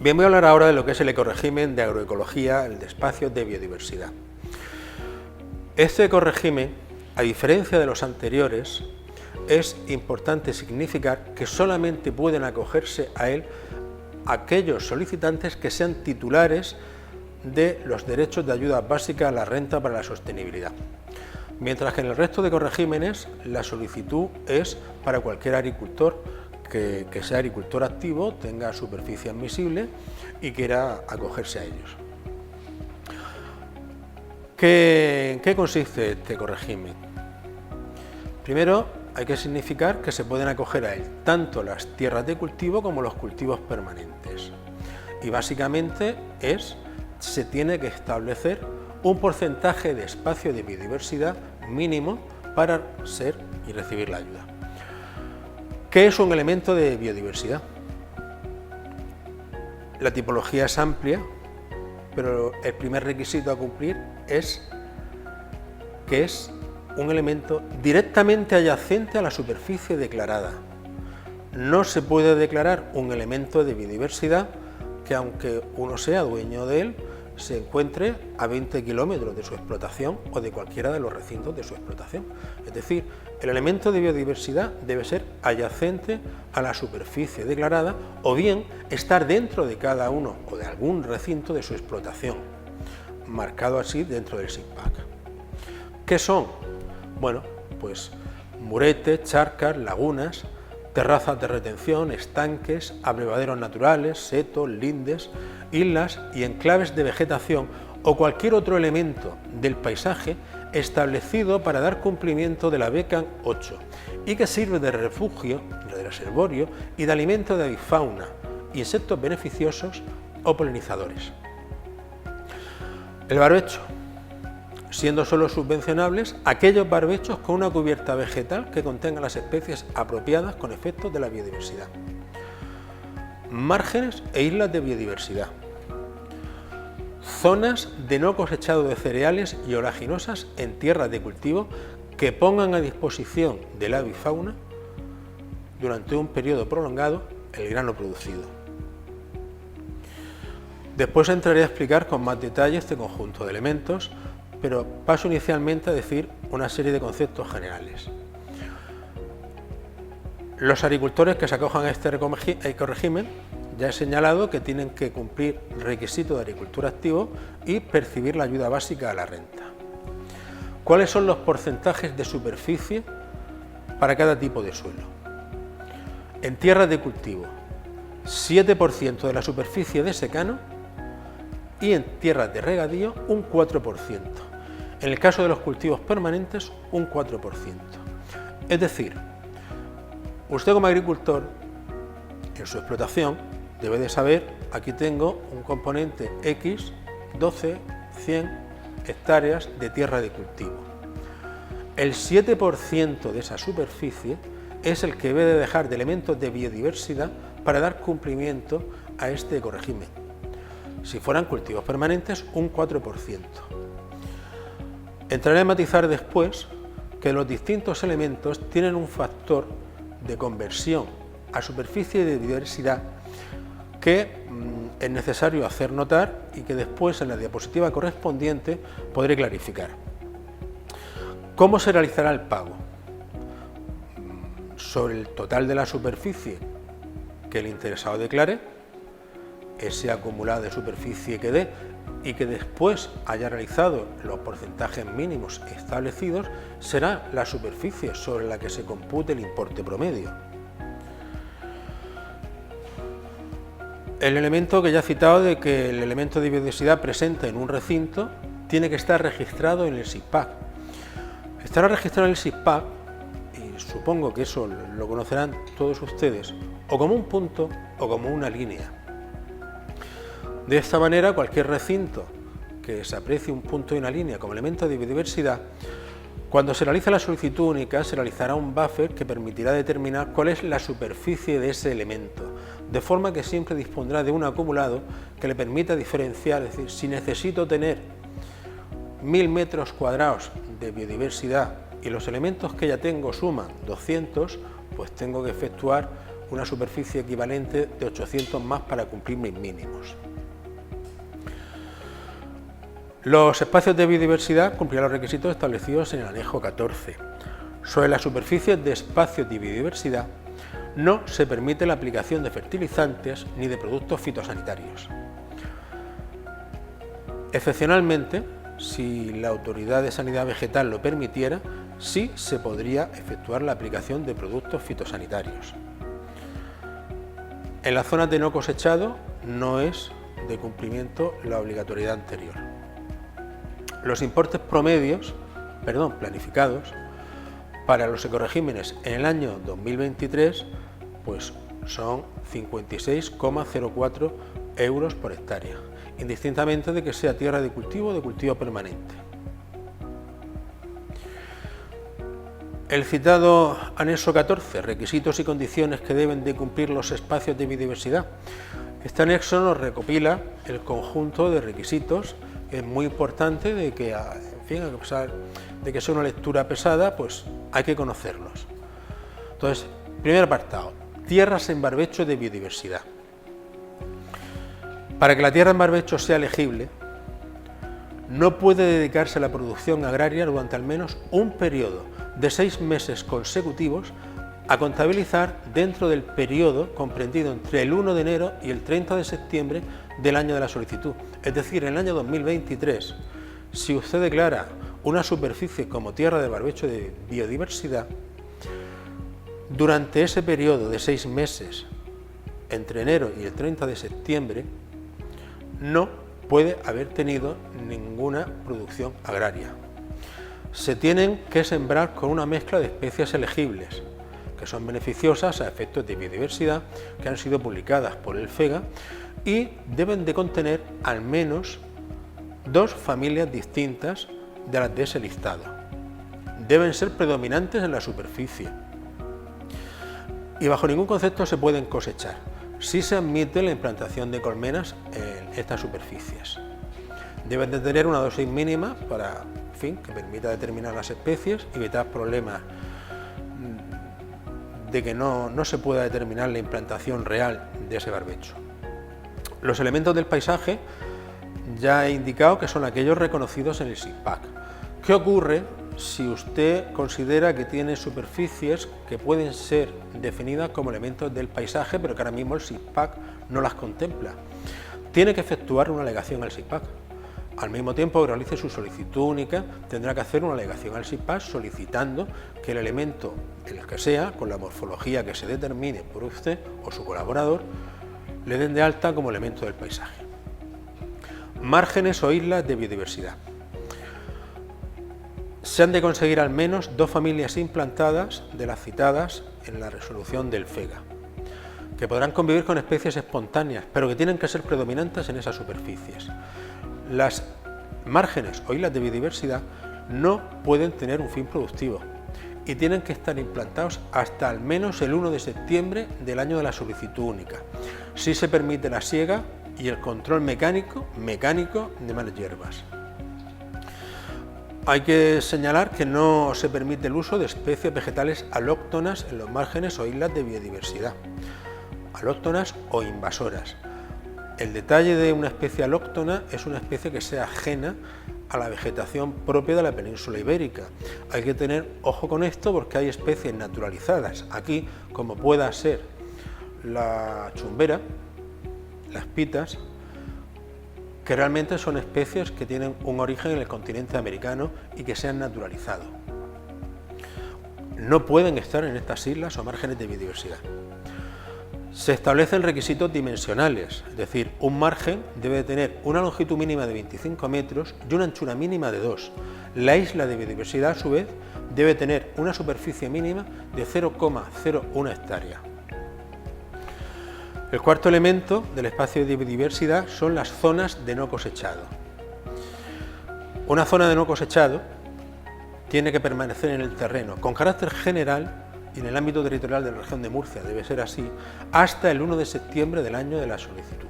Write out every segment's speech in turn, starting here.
Bien, voy a hablar ahora de lo que es el ecorrégimen de agroecología, el de espacios de biodiversidad. Este ecorrégimen, a diferencia de los anteriores, es importante significar que solamente pueden acogerse a él aquellos solicitantes que sean titulares de los derechos de ayuda básica a la renta para la sostenibilidad. Mientras que en el resto de ecorregímenes la solicitud es para cualquier agricultor que sea agricultor activo, tenga superficie admisible y quiera acogerse a ellos. ¿En qué consiste este ecorrégimen? Primero, hay que significar que se pueden acoger a él tanto las tierras de cultivo como los cultivos permanentes. Y básicamente se tiene que establecer un porcentaje de espacio de biodiversidad mínimo para ser y recibir la ayuda. ¿Qué es un elemento de biodiversidad? La tipología es amplia, pero el primer requisito a cumplir es que es un elemento directamente adyacente a la superficie declarada. No se puede declarar un elemento de biodiversidad que, aunque uno sea dueño de él, se encuentre a 20 kilómetros de su explotación o de cualquiera de los recintos de su explotación. Es decir, el elemento de biodiversidad debe ser adyacente a la superficie declarada o bien estar dentro de cada uno o de algún recinto de su explotación, marcado así dentro del SICPAC. ¿Qué son? Bueno, pues muretes, charcas, lagunas, terrazas de retención, estanques, abrevaderos naturales, setos, lindes, islas y enclaves de vegetación o cualquier otro elemento del paisaje establecido para dar cumplimiento de la BECAN 8 y que sirve de refugio, de reservorio y de alimento de avifauna, insectos beneficiosos o polinizadores. El barbecho, siendo solo subvencionables aquellos barbechos con una cubierta vegetal que contenga las especies apropiadas con efectos de la biodiversidad. Márgenes e islas de biodiversidad. Zonas de no cosechado de cereales y oleaginosas en tierras de cultivo que pongan a disposición de la avifauna durante un periodo prolongado el grano producido. Después entraré a explicar con más detalle este conjunto de elementos, pero paso inicialmente a decir una serie de conceptos generales. Los agricultores que se acojan a este ecorrégimen, ya he señalado que tienen que cumplir requisitos de agricultura activo y percibir la ayuda básica a la renta. ¿Cuáles son los porcentajes de superficie para cada tipo de suelo? En tierras de cultivo, 7% de la superficie de secano y en tierras de regadío un 4%. En el caso de los cultivos permanentes, un 4%. Es decir, usted como agricultor, en su explotación, debe de saber, aquí tengo un componente X, 12, 100 hectáreas de tierra de cultivo. El 7% de esa superficie es el que debe de dejar de elementos de biodiversidad para dar cumplimiento a este ecorrégimen. Si fueran cultivos permanentes, un 4%. Entraré a matizar después que los distintos elementos tienen un factor de conversión a superficie de biodiversidad que es necesario hacer notar y que después en la diapositiva correspondiente podré clarificar. ¿Cómo se realizará el pago? Sobre el total de la superficie que el interesado declare, ese acumulado de superficie que dé y que después haya realizado los porcentajes mínimos establecidos, será la superficie sobre la que se compute el importe promedio. El elemento que ya he citado de que el elemento de biodiversidad presente en un recinto tiene que estar registrado en el SICPAC. Estará registrado en el SICPAC, y supongo que eso lo conocerán todos ustedes, o como un punto o como una línea. De esta manera, cualquier recinto que se aprecie un punto y una línea como elemento de biodiversidad, cuando se realiza la solicitud única, se realizará un buffer que permitirá determinar cuál es la superficie de ese elemento, de forma que siempre dispondrá de un acumulado que le permita diferenciar, es decir, si necesito tener 1000 metros cuadrados de biodiversidad y los elementos que ya tengo suman 200, pues tengo que efectuar una superficie equivalente de 800 más para cumplir mis mínimos. Los espacios de biodiversidad cumplirán los requisitos establecidos en el anejo 14. Sobre las superficies de espacios de biodiversidad no se permite la aplicación de fertilizantes ni de productos fitosanitarios. Excepcionalmente, si la Autoridad de Sanidad Vegetal lo permitiera, sí se podría efectuar la aplicación de productos fitosanitarios. En las zonas de no cosechado no es de cumplimiento la obligatoriedad anterior. Los importes planificados para los ecoregímenes en el año 2023 pues son 56,04 euros por hectárea, indistintamente de que sea tierra de cultivo o de cultivo permanente. El citado anexo 14, requisitos y condiciones que deben de cumplir los espacios de biodiversidad. Este anexo nos recopila el conjunto de requisitos. Es muy importante de que, en fin, a pesar de que sea una lectura pesada, pues hay que conocerlos. Entonces, primer apartado, tierras en barbecho de biodiversidad. Para que la tierra en barbecho sea elegible, no puede dedicarse a la producción agraria durante al menos un periodo de 6 meses consecutivos a contabilizar dentro del periodo comprendido entre el 1 de enero y el 30 de septiembre del año de la solicitud. Es decir, en el año 2023, si usted declara una superficie como tierra de barbecho de biodiversidad, durante ese periodo de 6 meses, entre enero y el 30 de septiembre, no puede haber tenido ninguna producción agraria. Se tienen que sembrar con una mezcla de especies elegibles, que son beneficiosas a efectos de biodiversidad, que han sido publicadas por el FEGA, y deben de contener al menos 2 familias distintas de las de ese listado. Deben ser predominantes en la superficie y bajo ningún concepto se pueden cosechar. Sí se admite la implantación de colmenas en estas superficies. Deben de tener una dosis mínima para, en fin, que permita determinar las especies y evitar problemas de que no se pueda determinar la implantación real de ese barbecho. Los elementos del paisaje ya he indicado que son aquellos reconocidos en el SIGPAC. ¿Qué ocurre si usted considera que tiene superficies que pueden ser definidas como elementos del paisaje, pero que ahora mismo el SIGPAC no las contempla? Tiene que efectuar una alegación al SIGPAC. Al mismo tiempo que realice su solicitud única, tendrá que hacer una alegación al SIGPAC solicitando que el elemento, el que sea, con la morfología que se determine por usted o su colaborador, le den de alta como elemento del paisaje. Márgenes o islas de biodiversidad. Se han de conseguir al menos 2 familias implantadas de las citadas en la resolución del FEGA, que podrán convivir con especies espontáneas, pero que tienen que ser predominantes en esas superficies. Las márgenes o islas de biodiversidad no pueden tener un fin productivo y tienen que estar implantados hasta al menos el 1 de septiembre del año de la solicitud única. Sí se permite la siega y el control mecánico de malas hierbas. Hay que señalar que no se permite el uso de especies vegetales alóctonas en los márgenes o islas de biodiversidad, alóctonas o invasoras. El detalle de una especie alóctona es una especie que sea ajena a la vegetación propia de la península ibérica. Hay que tener ojo con esto porque hay especies naturalizadas aquí, como pueda ser la chumbera, las pitas, que realmente son especies que tienen un origen en el continente americano y que se han naturalizado. No pueden estar en estas islas o márgenes de biodiversidad. Se establecen requisitos dimensionales, es decir, un margen debe tener una longitud mínima de 25 metros y una anchura mínima de 2. La isla de biodiversidad, a su vez, debe tener una superficie mínima de 0,01 hectáreas. El cuarto elemento del espacio de biodiversidad son las zonas de no cosechado. Una zona de no cosechado tiene que permanecer en el terreno con carácter general y en el ámbito territorial de la región de Murcia debe ser así hasta el 1 de septiembre del año de la solicitud.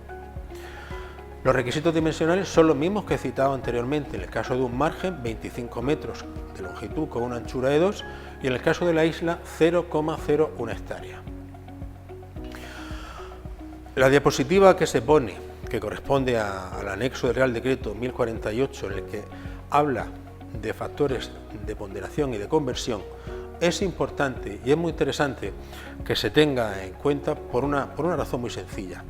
Los requisitos dimensionales son los mismos que he citado anteriormente, en el caso de un margen 25 metros de longitud con una anchura de 2 y en el caso de la isla 0,01 hectárea. La diapositiva que se pone, que corresponde al anexo del Real Decreto 1048, en el que habla de factores de ponderación y de conversión, es importante y es muy interesante que se tenga en cuenta por una razón muy sencilla.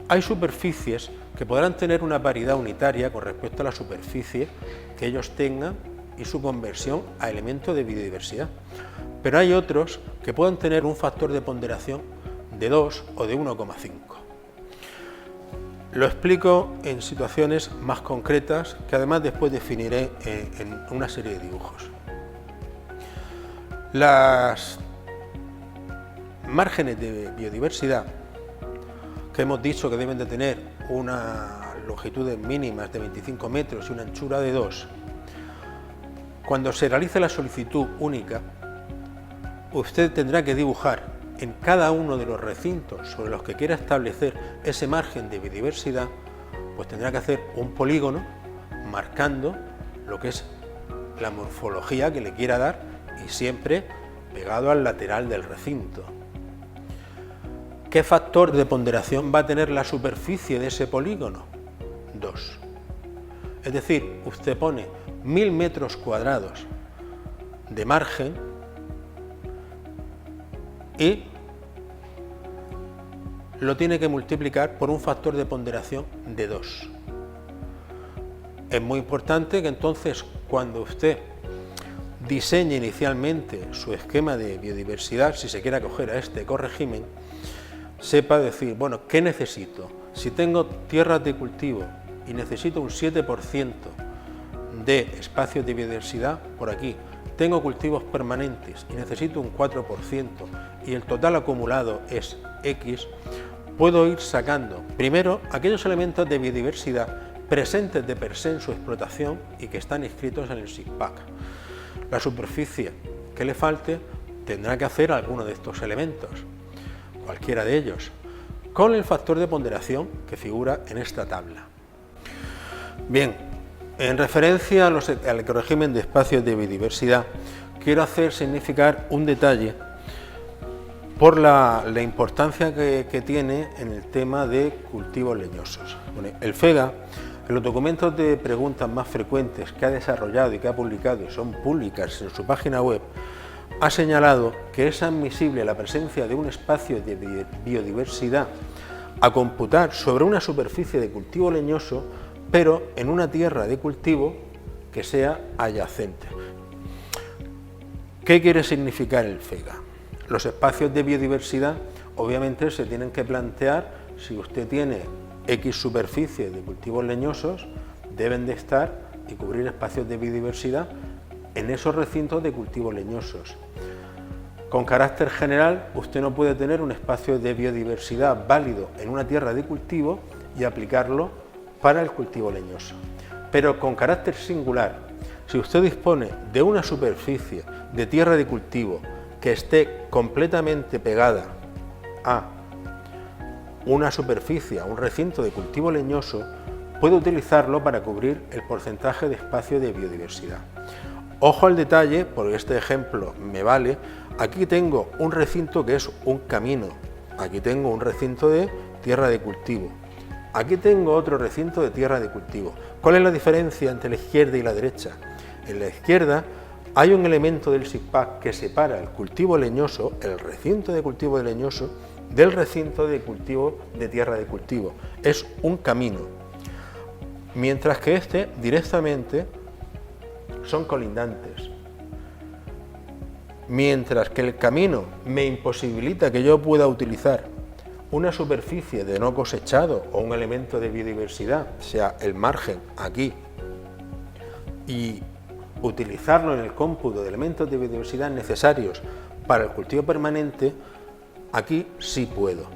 Hay superficies que podrán tener una paridad unitaria con respecto a la superficie que ellos tengan y su conversión a elementos de biodiversidad, pero hay otros que puedan tener un factor de ponderación de 2 o de 1,5. Lo explico en situaciones más concretas que además después definiré en una serie de dibujos. Las márgenes de biodiversidad, que hemos dicho que deben de tener una longitud mínima de 25 metros y una anchura de 2, cuando se realice la solicitud única, usted tendrá que dibujar en cada uno de los recintos sobre los que quiera establecer ese margen de biodiversidad, pues tendrá que hacer un polígono marcando lo que es la morfología que le quiera dar y siempre pegado al lateral del recinto. ¿Qué factor de ponderación va a tener la superficie de ese polígono? 2. Es decir, usted pone 1000 metros cuadrados de margen y lo tiene que multiplicar por un factor de ponderación de 2. Es muy importante que entonces, cuando usted diseñe inicialmente su esquema de biodiversidad, si se quiere acoger a este ecorrégimen, sepa decir, bueno, ¿qué necesito? Si tengo tierras de cultivo y necesito un 7% de espacios de biodiversidad, por aquí, tengo cultivos permanentes y necesito un 4% y el total acumulado es X, puedo ir sacando primero aquellos elementos de biodiversidad presentes de per se en su explotación y que están inscritos en el SIGPAC. La superficie que le falte tendrá que hacer alguno de estos elementos, cualquiera de ellos, con el factor de ponderación que figura en esta tabla. Bien, en referencia al ecorrégimen de espacios de biodiversidad, quiero hacer significar un detalle por la importancia que tiene en el tema de cultivos leñosos. Bueno, el FEGA, en los documentos de preguntas más frecuentes que ha desarrollado y que ha publicado, y son públicas en su página web, ha señalado que es admisible la presencia de un espacio de biodiversidad a computar sobre una superficie de cultivo leñoso, pero en una tierra de cultivo que sea adyacente. ¿Qué quiere significar el FEGA? Los espacios de biodiversidad obviamente se tienen que plantear si usted tiene X superficie de cultivos leñosos, deben de estar y cubrir espacios de biodiversidad en esos recintos de cultivos leñosos. Con carácter general, usted no puede tener un espacio de biodiversidad válido en una tierra de cultivo y aplicarlo para el cultivo leñoso. Pero con carácter singular, si usted dispone de una superficie de tierra de cultivo que esté completamente pegada a una superficie, a un recinto de cultivo leñoso, puede utilizarlo para cubrir el porcentaje de espacio de biodiversidad. Ojo al detalle, porque este ejemplo me vale. Aquí tengo un recinto que es un camino, aquí tengo un recinto de tierra de cultivo, aquí tengo otro recinto de tierra de cultivo. ¿Cuál es la diferencia entre la izquierda y la derecha? En la izquierda hay un elemento del SIGPAC que separa el cultivo leñoso, el recinto de cultivo de leñoso, del recinto de cultivo de tierra de cultivo. Es un camino, mientras que este directamente son colindantes. Mientras que el camino me imposibilita que yo pueda utilizar una superficie de no cosechado o un elemento de biodiversidad, sea el margen aquí, y utilizarlo en el cómputo de elementos de biodiversidad necesarios para el cultivo permanente, aquí sí puedo.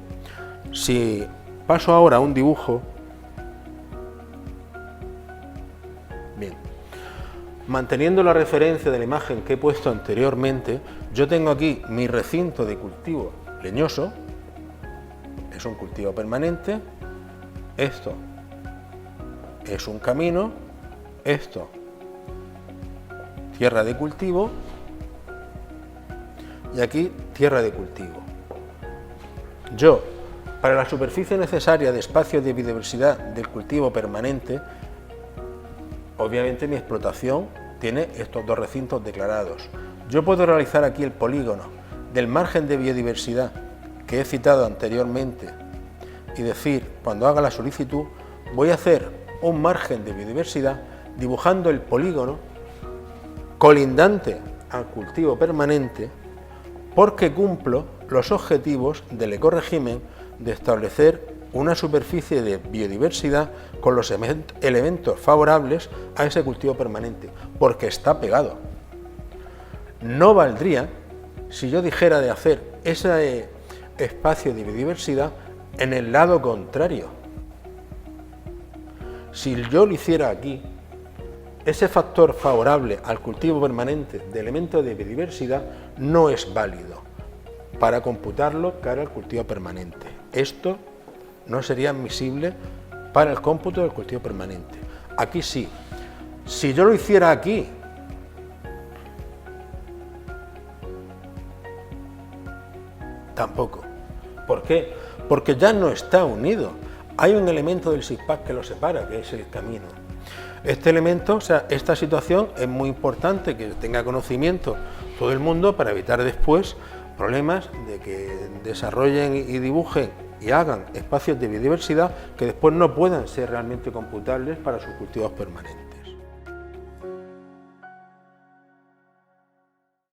Si paso ahora a un dibujo, bien, manteniendo la referencia de la imagen que he puesto anteriormente, yo tengo aquí mi recinto de cultivo leñoso, es un cultivo permanente, esto es un camino, esto tierra de cultivo y aquí tierra de cultivo. Yo Para la superficie necesaria de espacios de biodiversidad del cultivo permanente, obviamente mi explotación tiene estos dos recintos declarados. Yo puedo realizar aquí el polígono del margen de biodiversidad que he citado anteriormente y decir, cuando haga la solicitud, voy a hacer un margen de biodiversidad dibujando el polígono colindante al cultivo permanente, porque cumplo los objetivos del ecorrégimen de establecer una superficie de biodiversidad con los elementos favorables a ese cultivo permanente, porque está pegado. No valdría si yo dijera de hacer ese espacio de biodiversidad en el lado contrario. Si yo lo hiciera aquí, ese factor favorable al cultivo permanente de elementos de biodiversidad no es válido para computarlo cara al cultivo permanente. Esto no sería admisible para el cómputo del cultivo permanente. Aquí sí. Si yo lo hiciera aquí, tampoco. ¿Por qué? Porque ya no está unido. Hay un elemento del SIGPAC que lo separa, que es el camino. Este elemento, o sea, esta situación es muy importante que tenga conocimiento todo el mundo para evitar después problemas de que desarrollen y dibujen y hagan espacios de biodiversidad que después no puedan ser realmente computables para sus cultivos permanentes.